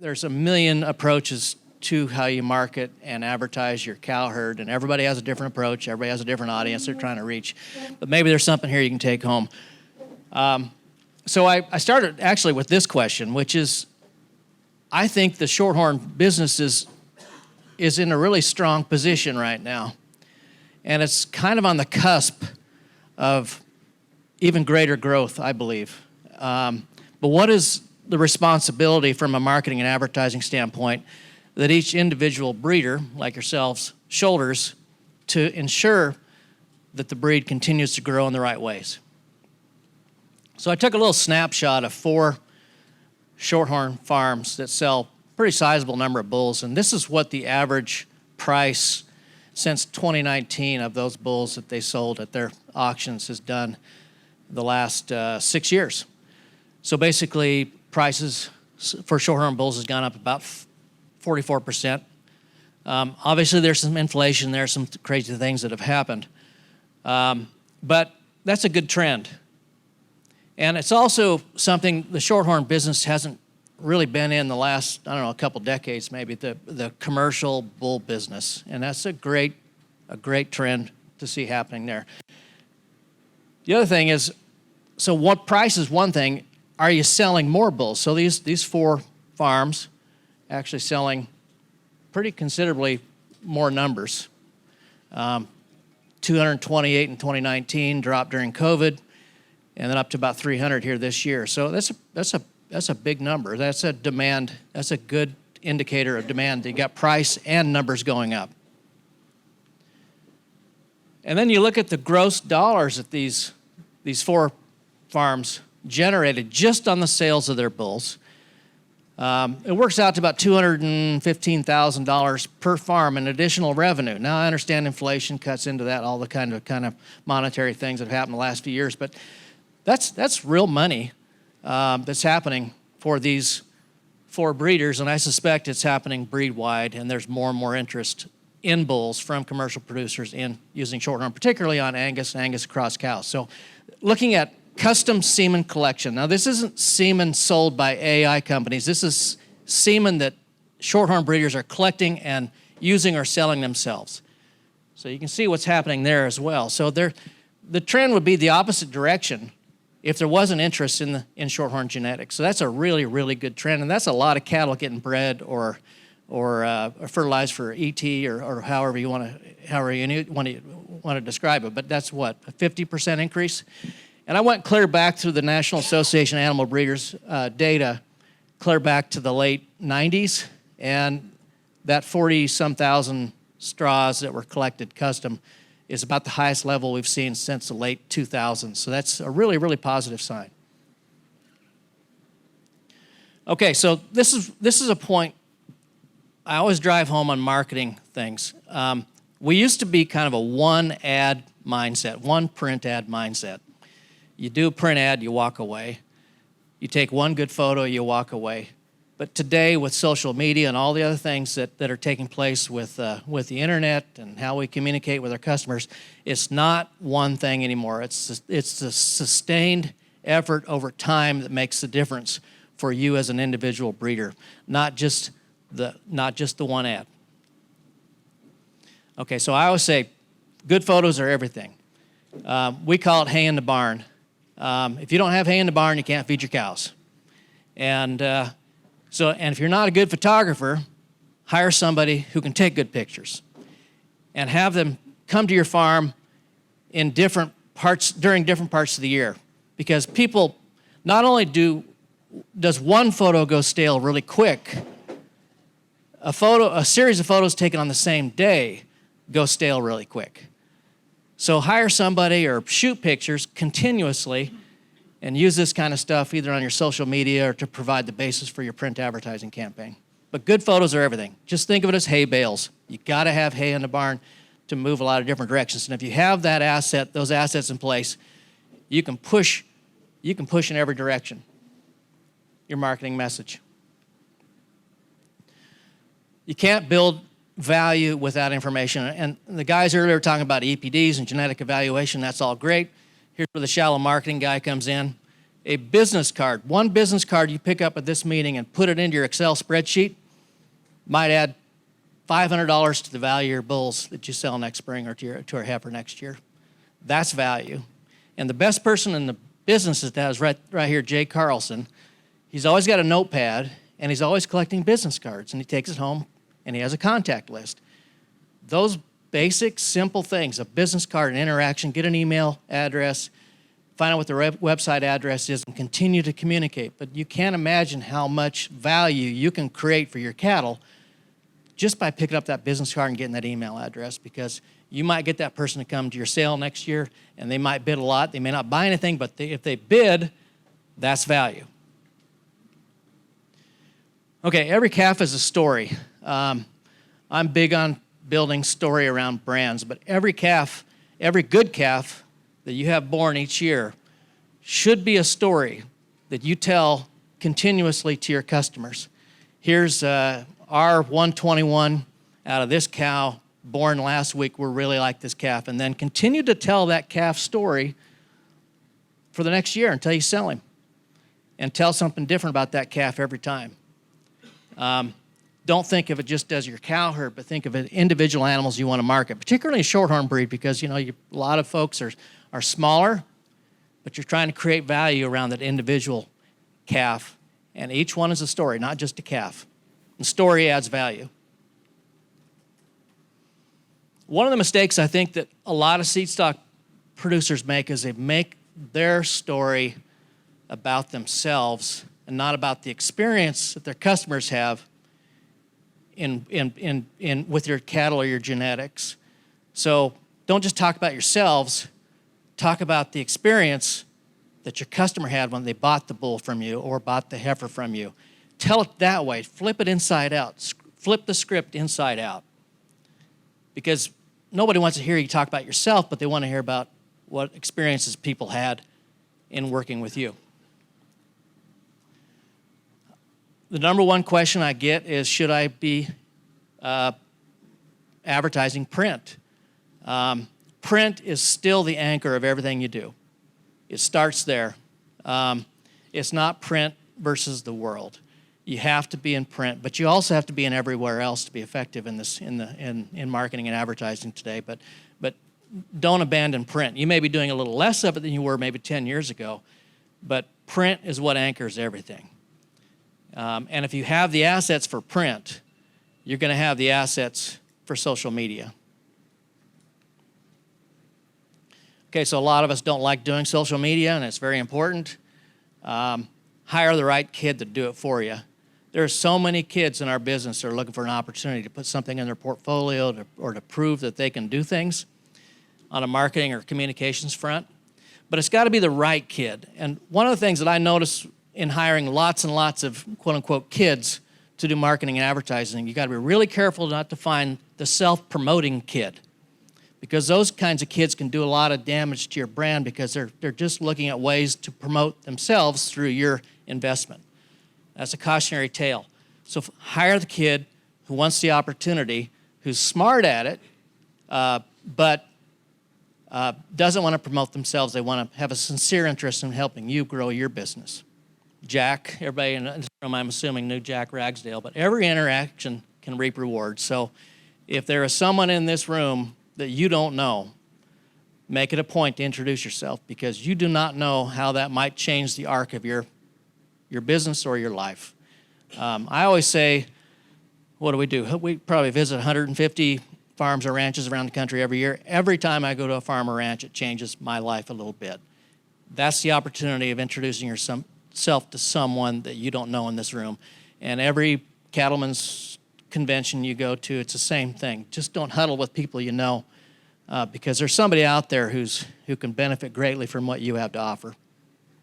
there's a million approaches to how you market and advertise your cow herd, and everybody has a different approach. Everybody has a different audience they're trying to reach. But maybe there's something here you can take home. So I started actually with this question, which is, I think the shorthorn business is in a really strong position right now. And it's kind of on the cusp of even greater growth, I believe. But what is the responsibility from a marketing and advertising standpoint that each individual breeder, like yourselves, shoulders to ensure that the breed continues to grow in the right ways? So I took a little snapshot of 4 shorthorn farms that sell a pretty sizable number of bulls, and this is what the average price since 2019 of those bulls that they sold at their auctions has done the last 6 years. So basically, prices for shorthorn bulls has gone up about 44%. Obviously, there's some inflation there, some crazy things that have happened. But that's a good trend. And it's also something the shorthorn business hasn't really been in the last, I don't know, a couple decades maybe, the commercial bull business. And that's a great trend to see happening there. The other thing is, so what price is one thing, are you selling more bulls? So these 4 farms actually selling pretty considerably more numbers. 228 in 2019, dropped during COVID, and then up to about 300 here this year. So that's a big number. That's a demand. That's a good indicator of demand. You got price and numbers going up. And then you look at the gross dollars that these 4 farms generated just on the sales of their bulls. It works out to about $215,000 per farm in additional revenue. Now, I understand inflation cuts into that, all the kind of monetary things that have happened the last few years, but that's real money that's happening for these 4 breeders, and I suspect it's happening breed-wide, and there's more and more interest in bulls from commercial producers in using shorthorn, particularly on Angus and Angus cross cows. So looking at custom semen collection. Now, this isn't semen sold by AI companies. This is semen that shorthorn breeders are collecting and using or selling themselves. So you can see what's happening there as well. So the trend would be the opposite direction if there wasn't interest in shorthorn genetics. So that's a really, really good trend, and that's a lot of cattle getting bred or fertilized for ET or however you want to describe it. But that's what, a 50% increase. And I went clear back through the National Association of Animal Breeders data, clear back to the late 90s, and that 40-some thousand straws that were collected custom is about the highest level we've seen since the late 2000s. So that's a really, really positive sign. Okay, so this is a point I always drive home on marketing things. We used to be kind of a one ad mindset, one print ad mindset. You do a print ad, you walk away. You take one good photo, you walk away. But today, with social media and all the other things that are taking place with the internet and how we communicate with our customers, it's not one thing anymore. It's the sustained effort over time that makes the difference for you as an individual breeder, not just the one ad. Okay, so I always say, good photos are everything. We call it hay in the barn. If you don't have hay in the barn, you can't feed your cows. And if you're not a good photographer, hire somebody who can take good pictures and have them come to your farm in different parts, during different parts of the year. Because people, not only does one photo go stale really quick, a series of photos taken on the same day go stale really quick. So hire somebody or shoot pictures continuously and use this kind of stuff either on your social media or to provide the basis for your print advertising campaign. But good photos are everything. Just think of it as hay bales. You got to have hay in the barn to move a lot of different directions. And if you have that asset, those assets in place, you can push in every direction your marketing message. You can't build value without information. And the guys earlier were talking about EPDs and genetic evaluation. That's all great. Here's where the shallow marketing guy comes in. A business card, one business card you pick up at this meeting and put it into your Excel spreadsheet might add $500 to the value of your bulls that you sell next spring or to our heifer next year. That's value. And the best person in the business that has right here, Jay Carlson, he's always got a notepad and he's always collecting business cards, and he takes it home and he has a contact list. Those basic, simple things, a business card, an interaction, get an email address, find out what their website address is, and continue to communicate. But you can't imagine how much value you can create for your cattle just by picking up that business card and getting that email address, because you might get that person to come to your sale next year, and they might bid a lot. They may not buy anything, but if they bid, that's value. Okay, every calf is a story. I'm big on building story around brands, but every calf, every good calf that you have born each year should be a story that you tell continuously to your customers. Here's our 121 out of this cow born last week. We're really like this calf. And then continue to tell that calf story for the next year until you sell him. And tell something different about that calf every time. Don't think of it just as your cow herd, but think of it individual animals you want to market, particularly a shorthorn breed, because a lot of folks are smaller, but you're trying to create value around that individual calf. And each one is a story, not just a calf. And story adds value. One of the mistakes I think that a lot of Seedstock producers make is they make their story about themselves and not about the experience that their customers have with your cattle or your genetics. So don't just talk about yourselves, talk about the experience that your customer had when they bought the bull from you or bought the heifer from you. Tell it that way, flip it inside out, flip the script inside out. Because nobody wants to hear you talk about yourself, but they want to hear about what experiences people had in working with you. The number one question I get is, should I be advertising print? Print is still the anchor of everything you do. It starts there. It's not print versus the world. You have to be in print, but you also have to be in everywhere else to be effective in marketing and advertising today. But don't abandon print. You may be doing a little less of it than you were maybe 10 years ago, but print is what anchors everything. And if you have the assets for print, you're going to have the assets for social media. Okay, so a lot of us don't like doing social media, and it's very important. Hire the right kid to do it for you. There are so many kids in our business that are looking for an opportunity to put something in their portfolio or to prove that they can do things on a marketing or communications front. But it's got to be the right kid. And one of the things that I notice in hiring lots and lots of quote-unquote kids to do marketing and advertising, you got to be really careful not to find the self-promoting kid, because those kinds of kids can do a lot of damage to your brand because they're just looking at ways to promote themselves through your investment. That's a cautionary tale. So hire the kid who wants the opportunity, who's smart at it, but doesn't want to promote themselves. They want to have a sincere interest in helping you grow your business. Jack, everybody in this room, I'm assuming, knew Jack Ragsdale, but every interaction can reap rewards. So if there is someone in this room that you don't know, make it a point to introduce yourself, because you do not know how that might change the arc of your business or your life. I always say, what do? We probably visit 150 farms or ranches around the country every year. Every time I go to a farm or ranch, it changes my life a little bit. That's the opportunity of introducing yourself to someone that you don't know in this room. And every cattleman's convention you go to, it's the same thing. Just don't huddle with people you know, because there's somebody out there who can benefit greatly from what you have to offer.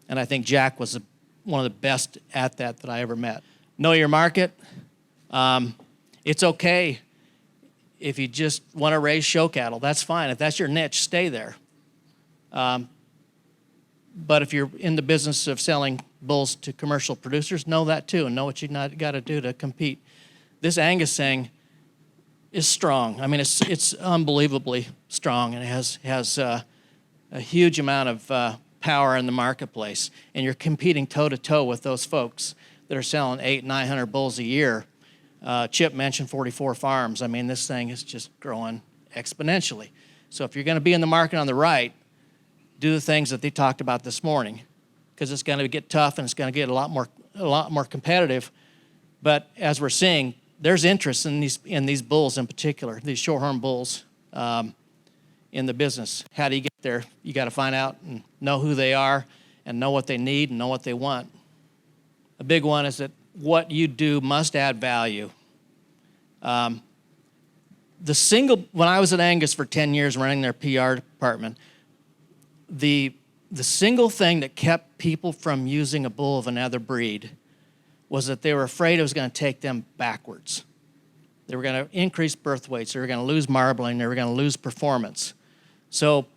And I think Jack was one of the best at that I ever met. Know your market. It's okay if you just want to raise show cattle. That's fine. If that's your niche, stay there. But if you're in the business of selling bulls to commercial producers, know that too, and know what you got to do to compete. This Angus thing is strong. I mean, it's unbelievably strong, and it has a huge amount of power in the marketplace, and you're competing toe-to-toe with those folks that are selling 800-900 bulls a year. Chip mentioned 44 farms. I mean, this thing is just growing exponentially. So if you're going to be in the market on the right, do the things that they talked about this morning, because it's going to get tough and it's going to get a lot more competitive. But as we're seeing, there's interest in these bulls in particular, these shorthorn bulls, in the business. How do you get there? You got to find out and know who they are and know what they need and know what they want. A big one is that what you do must add value. When I was at Angus for 10 years running their PR department, the single thing that kept people from using a bull of another breed was that they were afraid it was going to take them backwards. They were going to increase birth weights, they were going to lose marbling, they were going to lose performance. So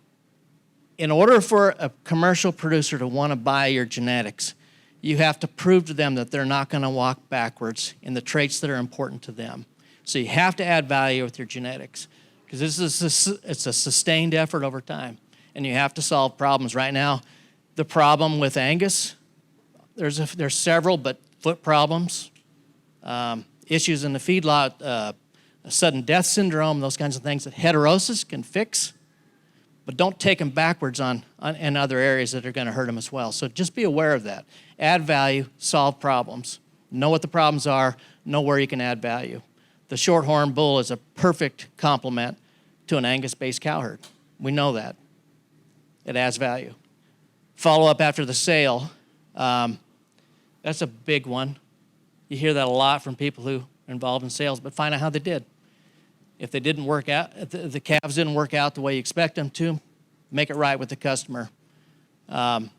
in order for a commercial producer to want to buy your genetics, you have to prove to them that they're not going to walk backwards in the traits that are important to them. So you have to add value with your genetics, because it's a sustained effort over time, and you have to solve problems. Right now, the problem with Angus, there's several, but foot problems, issues in the feedlot, sudden death syndrome, those kinds of things that heterosis can fix, but don't take them backwards in other areas that are going to hurt them as well. So just be aware of that. Add value, solve problems. Know what the problems are, know where you can add value. The shorthorn bull is a perfect complement to an Angus-based cow herd. We know that. It adds value. Follow up after the sale. That's a big one. You hear that a lot from people who are involved in sales, but find out how they did. If they didn't work out, if the calves didn't work out the way you expect them to, make it right with the customer. Find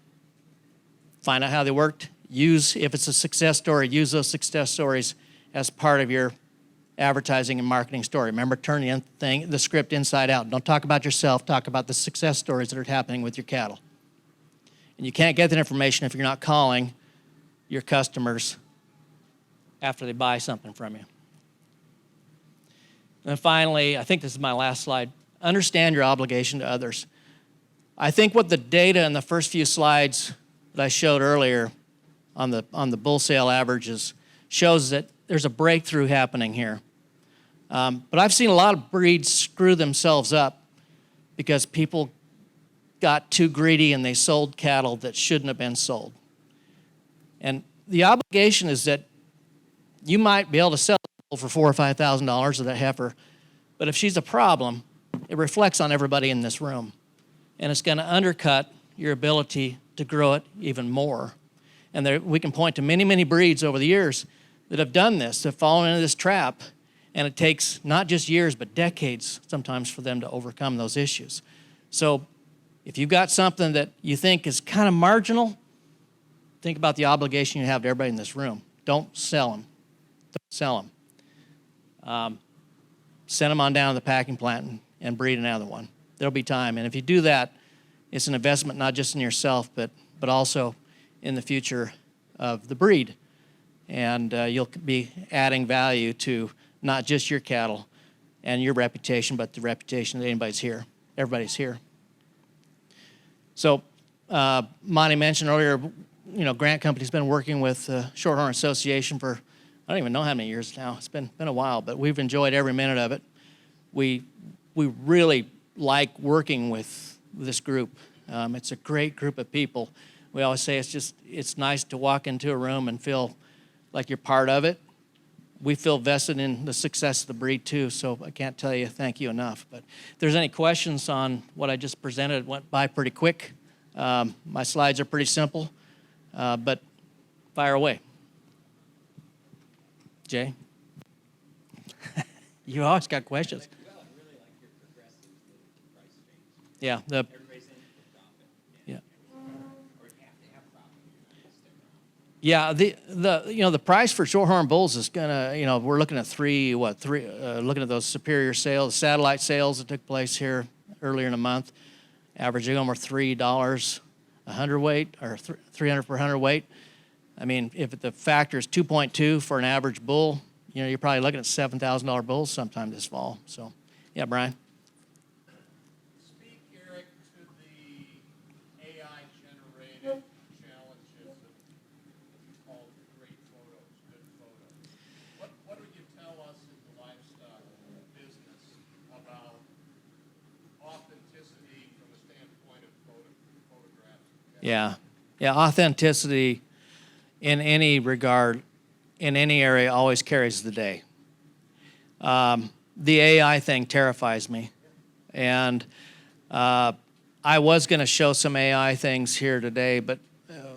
out how they worked. If it's a success story, use those success stories as part of your advertising and marketing story. Remember, turn the script inside out. Don't talk about yourself, talk about the success stories that are happening with your cattle. And you can't get that information if you're not calling your customers after they buy something from you. And finally, I think this is my last slide, understand your obligation to others. I think what the data in the first few slides that I showed earlier on the bull sale averages shows that there's a breakthrough happening here. But I've seen a lot of breeds screw themselves up because people got too greedy and they sold cattle that shouldn't have been sold. And the obligation is that you might be able to sell for $4,000 or $5,000 of that heifer, but if she's a problem, it reflects on everybody in this room, and it's going to undercut your ability to grow it even more. And we can point to many, many breeds over the years that have done this, that have fallen into this trap, and it takes not just years, but decades sometimes for them to overcome those issues. So if you've got something that you think is kind of marginal, think about the obligation you have to everybody in this room. Don't sell them. Don't sell them. Send them on down to the packing plant and breed another one. There'll be time. And if you do that, it's an investment not just in yourself, but also in the future of the breed. And you'll be adding value to not just your cattle and your reputation, but the reputation that everybody's here. So Monty mentioned earlier, Grant Company's been working with Shorthorn Association for I don't even know how many years now. It's been a while, but we've enjoyed every minute of it. We really like working with this group. It's a great group of people. We always say it's nice to walk into a room and feel like you're part of it. We feel vested in the success of the breed too, so I can't tell you thank you enough. But if there's any questions on what I just presented, it went by pretty quick. My slides are pretty simple, but fire away. Jay? You always got questions. Well, I really like your progressive price change. Yeah. Everybody's in for profit. Yeah. Or you have to have profit. Yeah. The price for shorthorn bulls is gonna, we're looking at looking at those superior sales, satellite sales that took place here earlier in the month, averaging over $3 a hundredweight or 300 per hundredweight. I mean, if the factor is 2.2 for an average bull, you're probably looking at $7,000 bulls sometime this fall. So, yeah, Brian. Speak, Eric, to the AI Yeah. Yeah, authenticity in any regard, in any area, always carries the day. The AI thing terrifies me. And I was going to show some AI things here today, but,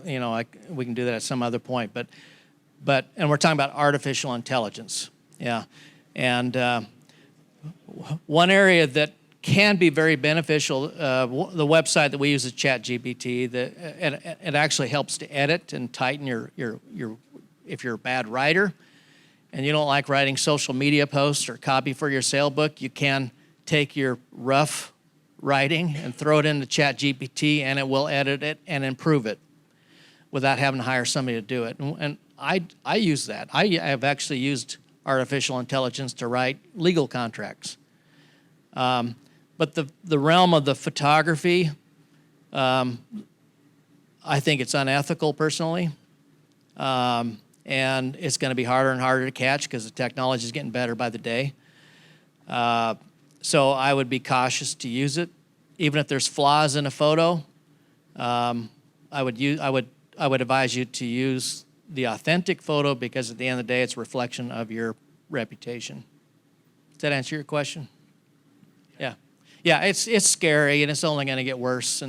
we can do that at some other point. And we're talking about artificial intelligence. Yeah. And one area that can be very beneficial, the website that we use is ChatGPT. It actually helps to edit and tighten your if you're a bad writer and you don't like writing social media posts or copy for your sale book, you can take your rough writing and throw it into ChatGPT, and it will edit it and improve it without having to hire somebody to do it. And I use that. I have actually used artificial intelligence to write legal contracts. But the realm of the photography, I think it's unethical personally. And it's going to be harder and harder to catch because the technology is getting better by the day. So I would be cautious to use it. Even if there's flaws in a photo, I would advise you to use the authentic photo because at the end of the day, it's a reflection of your reputation. Does that answer your question? Yeah. Yeah, it's scary, and it's only going to get worse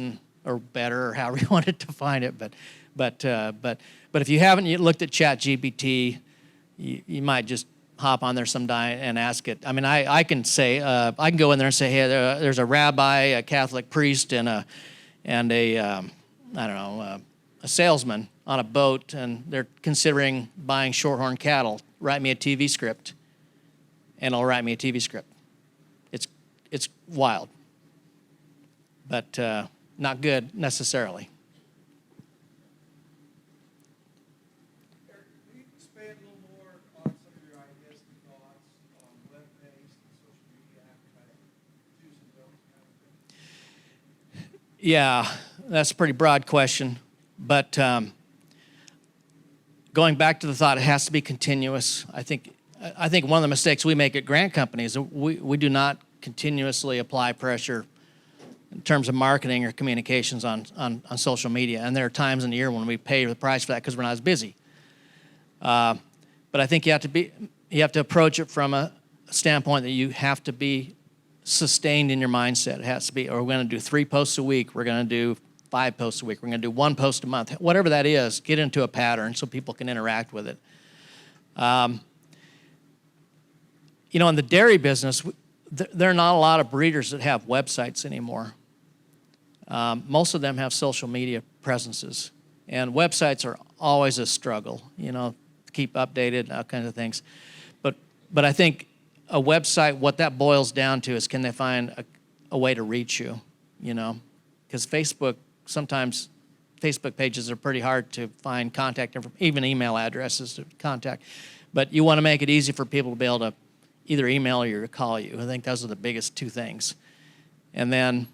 or better, or however you want to define it. But if you haven't looked at ChatGPT, you might just hop on there sometime and ask it. I mean, I can say I can go in there and say, hey, there's a rabbi, a Catholic priest, and a salesman on a boat, and they're considering buying shorthorn cattle. Write me a TV script, and it'll write me a TV script. It's wild, but not good necessarily. Eric, can you expand a little more on some of your ideas and thoughts on web-based and social media advertising, do's and don'ts kind of thing? Yeah, that's a pretty broad question, but going back to the thought, it has to be continuous. I think one of the mistakes we make at grant companies is we do not continuously apply pressure in terms of marketing or communications on social media. And there are times in the year when we pay the price for that because we're not as busy. But I think you have to approach it from a standpoint that you have to be sustained in your mindset. It has to be, or we're going to do 3 posts a week. We're going to do 5 posts a week. We're going to do 1 post a month. Whatever that is, get into a pattern so people can interact with it. In the dairy business, there are not a lot of breeders that have websites anymore. Most of them have social media presences. And websites are always a struggle, to keep updated and all kinds of things. But I think a website, what that boils down to is, can they find a way to reach you, Because sometimes Facebook pages are pretty hard to find contact information, even email addresses to contact. But you want to make it easy for people to be able to either email you or call you. I think those are the biggest 2 things. And then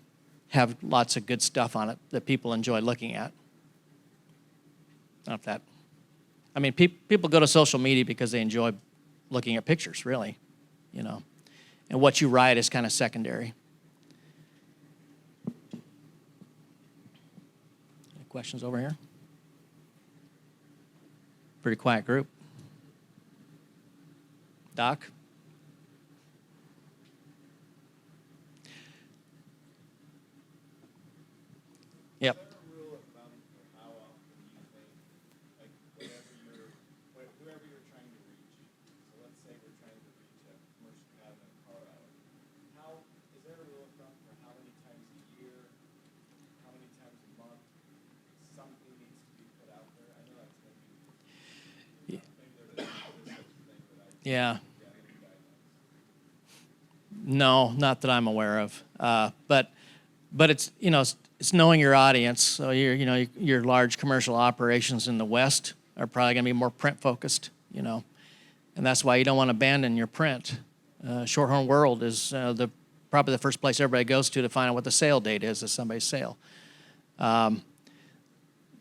have lots of good stuff on it that people enjoy looking at. People go to social media because they enjoy looking at pictures, really, And what you write is kind of secondary. Any questions over here? Pretty quiet group. Doc? Yep. Is there a rule of thumb for how often you think, whoever you're trying to reach, so let's say we're trying to reach a commercial cabinet in Colorado, is there a rule of thumb for how many times a year, how many times a month something needs to be put out there? I know that's going to be, maybe there's such a thing, but Yeah. got any guidelines. No, not that I'm aware of. But it's it's knowing your audience. So your large commercial operations in the West are probably going to be more print focused. And that's why you don't want to abandon your print. Shorthorn World is probably the first place everybody goes to find out what the sale date is of somebody's sale.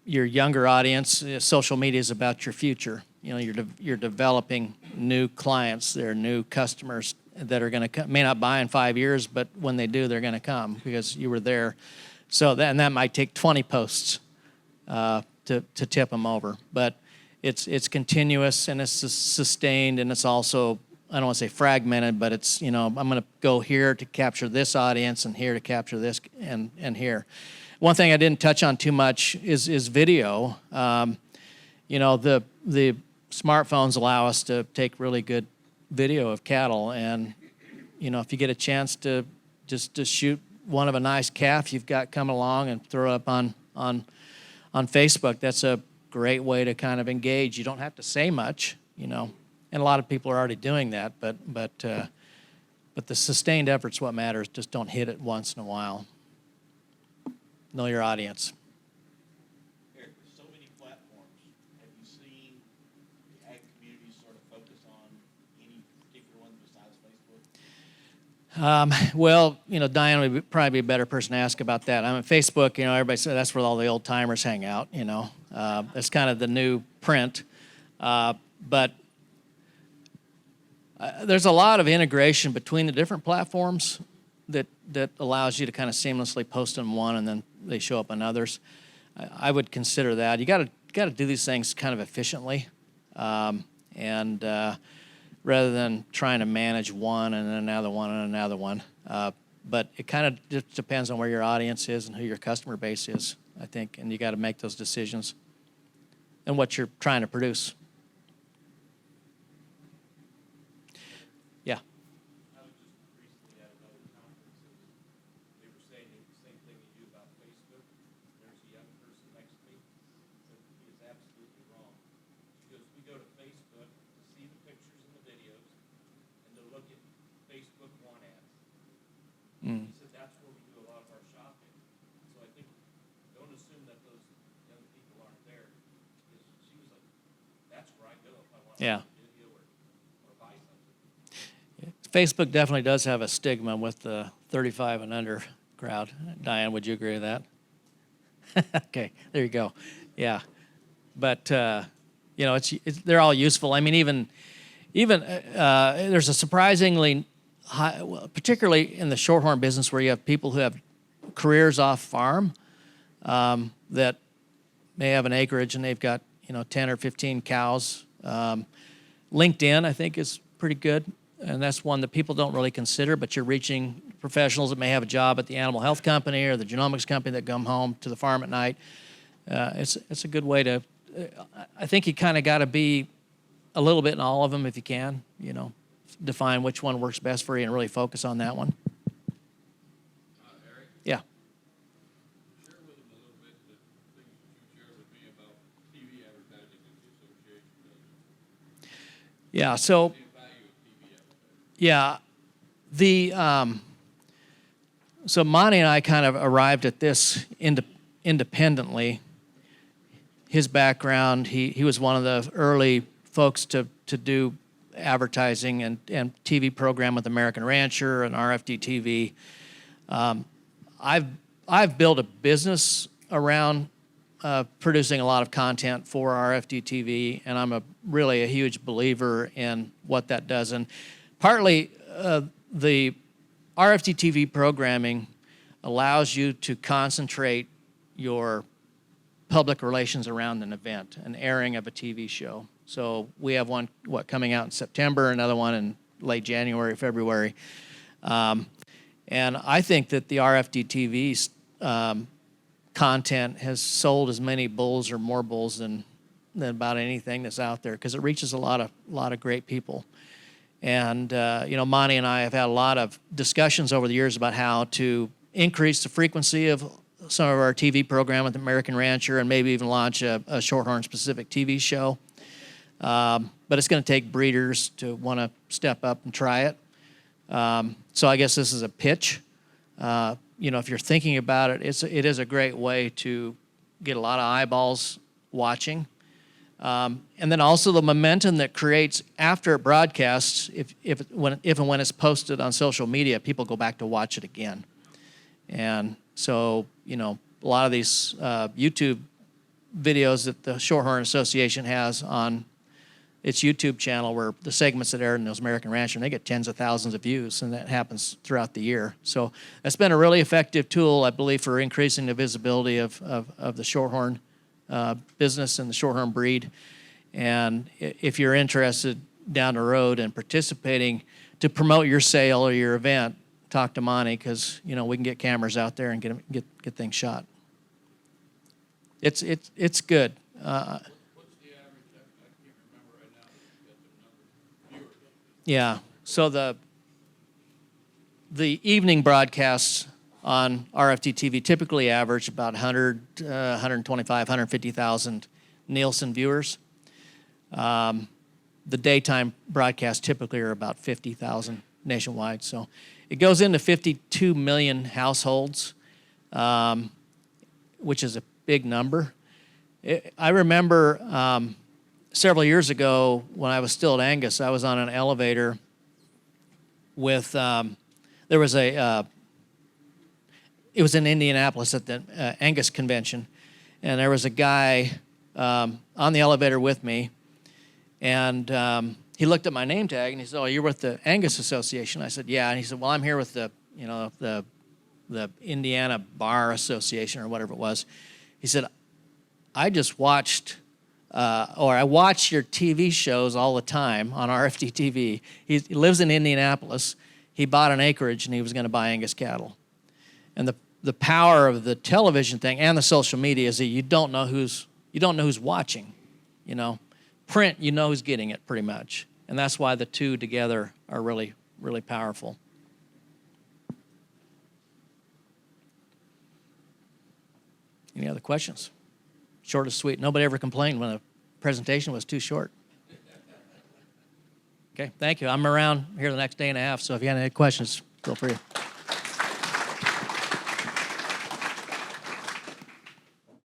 Your younger audience, social media is about your future. You're developing new clients. They're new customers that are going to may not buy in 5 years, but when they do, they're going to come because you were there. So that might take 20 posts to tip them over. But it's continuous and it's sustained, and it's also, I don't want to say fragmented, but it's, I'm going to go here to capture this audience and here to capture this and here. One thing I didn't touch on too much is video. The smartphones allow us to take really good video of cattle, and if you get a chance to just shoot one of a nice calf you've got coming along and throw it up on Facebook, that's a great way to kind of engage. You don't have to say much, and a lot of people are already doing that, but the sustained effort's what matters. Just don't hit it once in a while. Know your audience. Eric, there's so many platforms. Have you seen the ag community sort of focus on any particular one besides Facebook? Well, Diane would probably be a better person to ask about that. I mean, Facebook, everybody says that's where all the old timers hang out, It's kind of the new print. But there's a lot of integration between the different platforms that allows you to kind of seamlessly post on one and then they show up on others. I would consider that. You got to do these things kind of efficiently, and rather than trying to manage one and then another one and another one. But it kind of just depends on where your audience is and who your customer base is, I think, and you got to make those decisions and what you're trying to produce. Yeah. I was just recently at another conference, and they were saying the same thing they do about Facebook. There's a young person next to me, said he is absolutely wrong. She goes, we go to Facebook to see the pictures and the videos, and to look at Facebook want ads. He said that's where we do a lot of our shopping. So I think, don't assume that those young people aren't there. Because she was like, that's where I go if I want to Yeah. watch a video or buy something. Facebook definitely does have a stigma with the 35 and under crowd. Diane, would you agree with that? Okay, there you go. Yeah, but they're all useful. I mean, even there's a surprisingly high, particularly in the shorthorn business, where you have people who have careers off farm that may have an acreage and they've got 10 or 15 cows. LinkedIn, I think, is pretty good. And that's one that people don't really consider, but you're reaching professionals that may have a job at the animal health company or the genomics company that come home to the farm at night. It's a good way to, I think you kind of got to be a little bit in all of them if you can, define which one works best for you and really focus on that one. Eric, Yeah. share with them a little bit the things that you shared with me about TV advertising that the association does. Yeah, so The value of TV advertising. so Monty and I kind of arrived at this independently. His background, he was one of the early folks to do advertising and TV program with American Rancher and RFD TV. I've built a business around producing a lot of content for RFD TV, and I'm really a huge believer in what that does. And partly the RFD TV programming allows you to concentrate your public relations around an event, an airing of a TV show. So we have one, coming out in September, another one in late January, February. And I think that the RFD TV's content has sold as many bulls or more bulls than about anything that's out there, because it reaches a lot of great people. And Monty and I have had a lot of discussions over the years about how to increase the frequency of some of our TV program with American Rancher, and maybe even launch a shorthorn specific TV show. But it's going to take breeders to want to step up and try it. So I guess this is a pitch. If you're thinking about it, it is a great way to get a lot of eyeballs watching. And then also the momentum that creates after it broadcasts, if and when it's posted on social media, people go back to watch it again. And so, a lot of these YouTube videos that the Shorthorn Association has on its YouTube channel, where the segments that air in those American Rancher, and they get tens of thousands of views, and that happens throughout the year. So that's been a really effective tool, I believe, for increasing the visibility of the Shorthorn business in the shorthorn breed. And if you're interested down the road in participating to promote your sale or your event, talk to Monty, because we can get cameras out there and get things shot. It's good. What's the average? I can't remember right now. You got the numbers. Viewers. Yeah. So the evening broadcasts on RFD TV typically average about 100, 125, 150,000 Nielsen viewers. The daytime broadcasts typically are about 50,000 nationwide. So it goes into 52 million households, which is a big number. I remember several years ago when I was still at Angus, I was on an elevator with, there was it was in Indianapolis at the Angus convention, and there was a guy on the elevator with me, and he looked at my name tag and he said, "Oh, you're with the Angus Association?" I said, "Yeah." And he said, "Well, I'm here with the Indiana Bar Association," or whatever it was. He said, "I just watched, I watch your TV shows all the time on RFD TV." He lives in Indianapolis. He bought an acreage and he was going to buy Angus cattle. And the power of the television thing and the social media is that you don't know who's watching. Print, who's getting it pretty much. And that's why the two together are really, really powerful. Any other questions? Short and sweet. Nobody ever complained when the presentation was too short. Okay, thank you. I'm around here the next day and a half, so if you have any questions, feel free.